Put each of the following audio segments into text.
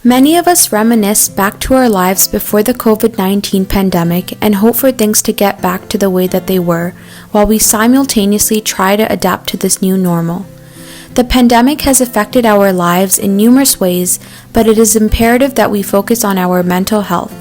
Many of us reminisce back to our lives before the COVID-19 pandemic and hope for things to get back to the way that they were, while we simultaneously try to adapt to this new normal. The pandemic has affected our lives in numerous ways, but it is imperative that we focus on our mental health.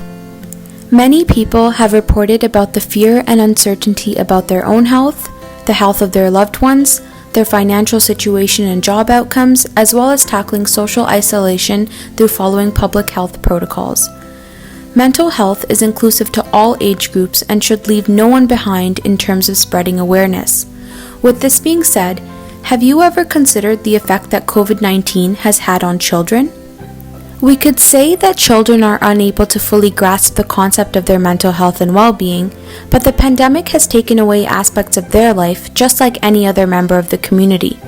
Many people have reported about the fear and uncertainty about their own health, the health of their loved ones, their financial situation and job outcomes, as well as tackling social isolation through following public health protocols. Mental health is inclusive to all age groups and should leave no one behind in terms of spreading awareness. With this being said, have you ever considered the effect that COVID-19 has had on children? We could say that children are unable to fully grasp the concept of their mental health and well-being, but the pandemic has taken away aspects of their life just like any other member of the community.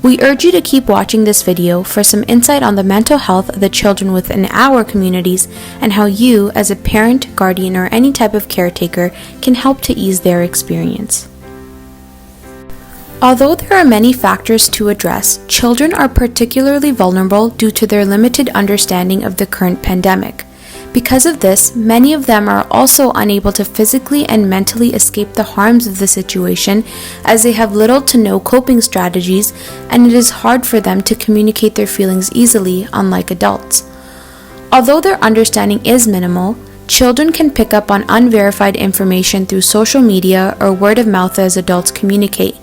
We urge you to keep watching this video for some insight on the mental health of the children within our communities and how you, as a parent, guardian, or any type of caretaker, can help to ease their experience. Although there are many factors to address, children are particularly vulnerable due to their limited understanding of the current pandemic. Because of this, many of them are also unable to physically and mentally escape the harms of the situation, as they have little to no coping strategies, and it is hard for them to communicate their feelings easily, unlike adults. Although their understanding is minimal, children can pick up on unverified information through social media or word of mouth as adults communicate,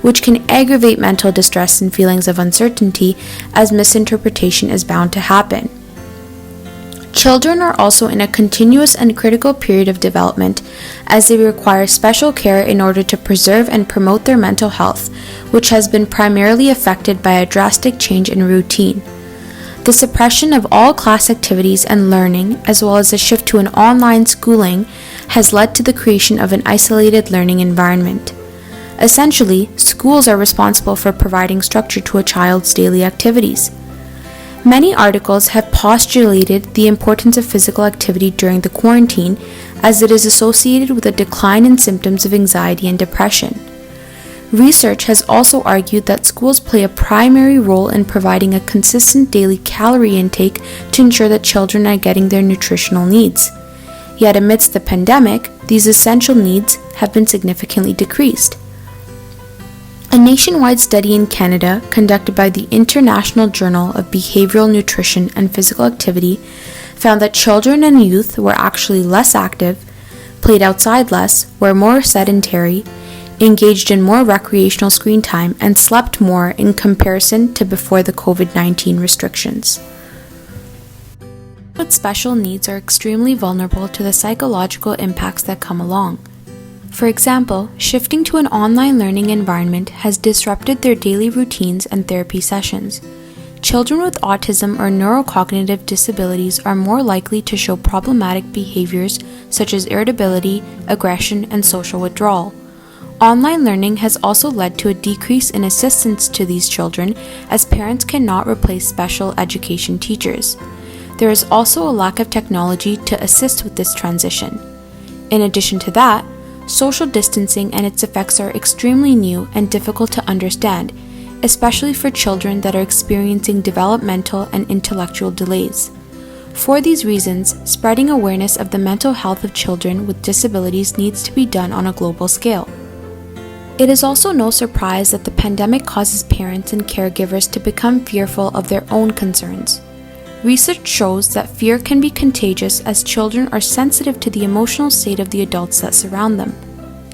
which can aggravate mental distress and feelings of uncertainty, as misinterpretation is bound to happen. Children are also in a continuous and critical period of development, as they require special care in order to preserve and promote their mental health, which has been primarily affected by a drastic change in routine. The suppression of all class activities and learning, as well as a shift to an online schooling, has led to the creation of an isolated learning environment. Essentially, schools are responsible for providing structure to a child's daily activities. Many articles have postulated the importance of physical activity during the quarantine, as it is associated with a decline in symptoms of anxiety and depression. Research has also argued that schools play a primary role in providing a consistent daily calorie intake to ensure that children are getting their nutritional needs. Yet amidst the pandemic, these essential needs have been significantly decreased. A nationwide study in Canada, conducted by the International Journal of Behavioral Nutrition and Physical Activity, found that children and youth were actually less active, played outside less, were more sedentary, engaged in more recreational screen time, and slept more in comparison to before the COVID-19 restrictions. With special needs are extremely vulnerable to the psychological impacts that come along. For example, shifting to an online learning environment has disrupted their daily routines and therapy sessions. Children with autism or neurocognitive disabilities are more likely to show problematic behaviors such as irritability, aggression, and social withdrawal. Online learning has also led to a decrease in assistance to these children, as parents cannot replace special education teachers. There is also a lack of technology to assist with this transition. In addition to that, social distancing and its effects are extremely new and difficult to understand, especially for children that are experiencing developmental and intellectual delays. For these reasons, spreading awareness of the mental health of children with disabilities needs to be done on a global scale. It is also no surprise that the pandemic causes parents and caregivers to become fearful of their own concerns. Research shows that fear can be contagious, as children are sensitive to the emotional state of the adults that surround them.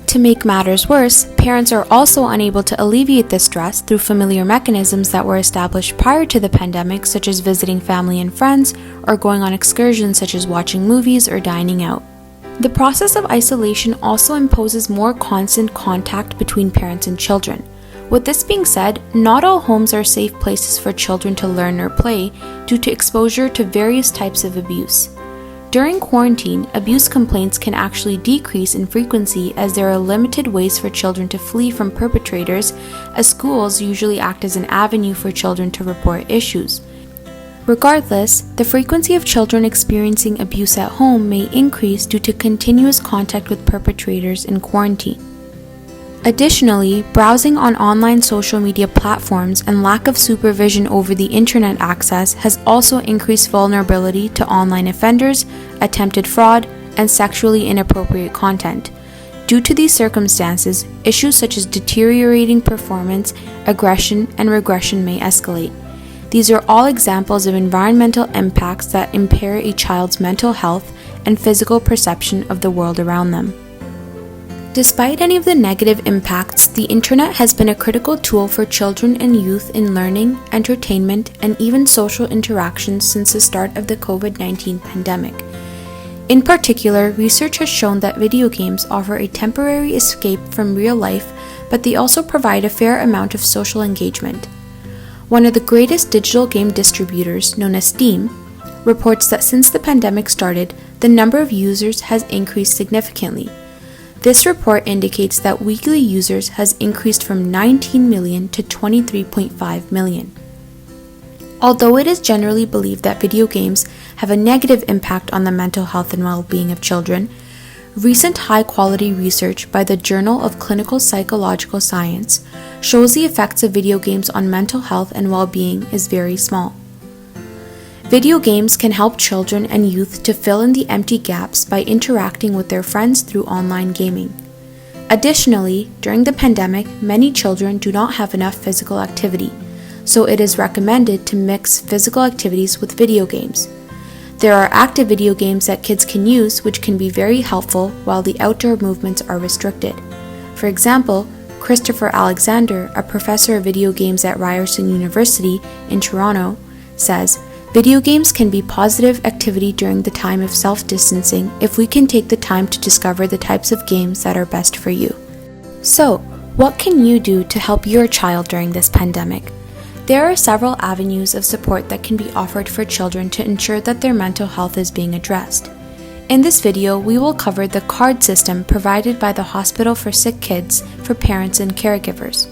To make matters worse, parents are also unable to alleviate this stress through familiar mechanisms that were established prior to the pandemic, such as visiting family and friends, or going on excursions such as watching movies or dining out. The process of isolation also imposes more constant contact between parents and children. With this being said, not all homes are safe places for children to learn or play due to exposure to various types of abuse. During quarantine, abuse complaints can actually decrease in frequency, as there are limited ways for children to flee from perpetrators, as schools usually act as an avenue for children to report issues. Regardless, the frequency of children experiencing abuse at home may increase due to continuous contact with perpetrators in quarantine. Additionally, browsing on online social media platforms and lack of supervision over the internet access has also increased vulnerability to online offenders, attempted fraud, and sexually inappropriate content. Due to these circumstances, issues such as deteriorating performance, aggression, and regression may escalate. These are all examples of environmental impacts that impair a child's mental health and physical perception of the world around them. Despite any of the negative impacts, the internet has been a critical tool for children and youth in learning, entertainment, and even social interactions since the start of the COVID-19 pandemic. In particular, research has shown that video games offer a temporary escape from real life, but they also provide a fair amount of social engagement. One of the greatest digital game distributors, known as Steam, reports that since the pandemic started, the number of users has increased significantly. This report indicates that weekly users has increased from 19 million to 23.5 million. Although it is generally believed that video games have a negative impact on the mental health and well-being of children, recent high-quality research by the Journal of Clinical Psychological Science shows the effects of video games on mental health and well-being is very small. Video games can help children and youth to fill in the empty gaps by interacting with their friends through online gaming. Additionally, during the pandemic, many children do not have enough physical activity, so it is recommended to mix physical activities with video games. There are active video games that kids can use which can be very helpful while the outdoor movements are restricted. For example, Christopher Alexander, a professor of video games at Ryerson University in Toronto, says, "Video games can be positive activity during the time of self-distancing if we can take the time to discover the types of games that are best for you." So, what can you do to help your child during this pandemic? There are several avenues of support that can be offered for children to ensure that their mental health is being addressed. In this video, we will cover the card system provided by the Hospital for SickKids for parents and caregivers.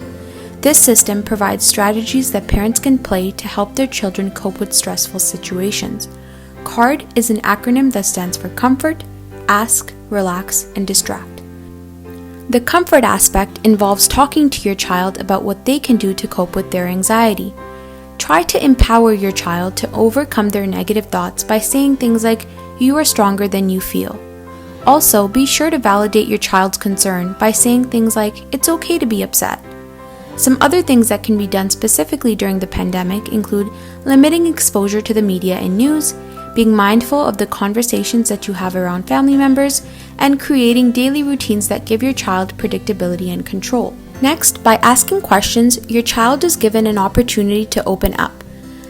This system provides strategies that parents can play to help their children cope with stressful situations. CARD is an acronym that stands for Comfort, Ask, Relax, and Distract. The comfort aspect involves talking to your child about what they can do to cope with their anxiety. Try to empower your child to overcome their negative thoughts by saying things like, "You are stronger than you feel." Also, be sure to validate your child's concern by saying things like, "It's okay to be upset." Some other things that can be done specifically during the pandemic include limiting exposure to the media and news, being mindful of the conversations that you have around family members, and creating daily routines that give your child predictability and control. Next, by asking questions, your child is given an opportunity to open up.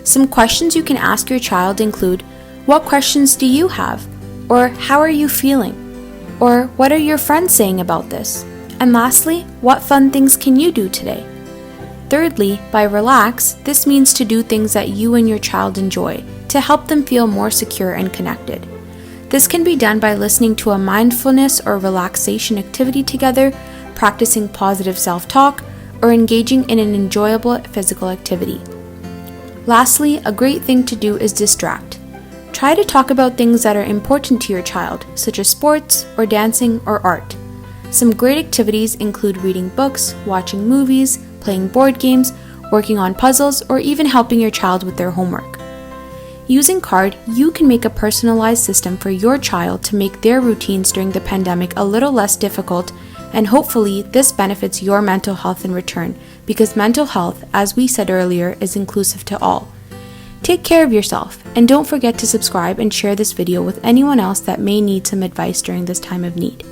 Some questions you can ask your child include, "What questions do you have?" Or "How are you feeling?" Or "What are your friends saying about this?" And lastly, "What fun things can you do today?" Thirdly, by relax, this means to do things that you and your child enjoy to help them feel more secure and connected. This can be done by listening to a mindfulness or relaxation activity together, practicing positive self-talk, or engaging in an enjoyable physical activity. Lastly, a great thing to do is distract. Try to talk about things that are important to your child, such as sports or dancing or art. Some great activities include reading books, watching movies, playing board games, working on puzzles, or even helping your child with their homework. Using CARD, you can make a personalized system for your child to make their routines during the pandemic a little less difficult, and hopefully this benefits your mental health in return, because mental health, as we said earlier, is inclusive to all. Take care of yourself, and don't forget to subscribe and share this video with anyone else that may need some advice during this time of need.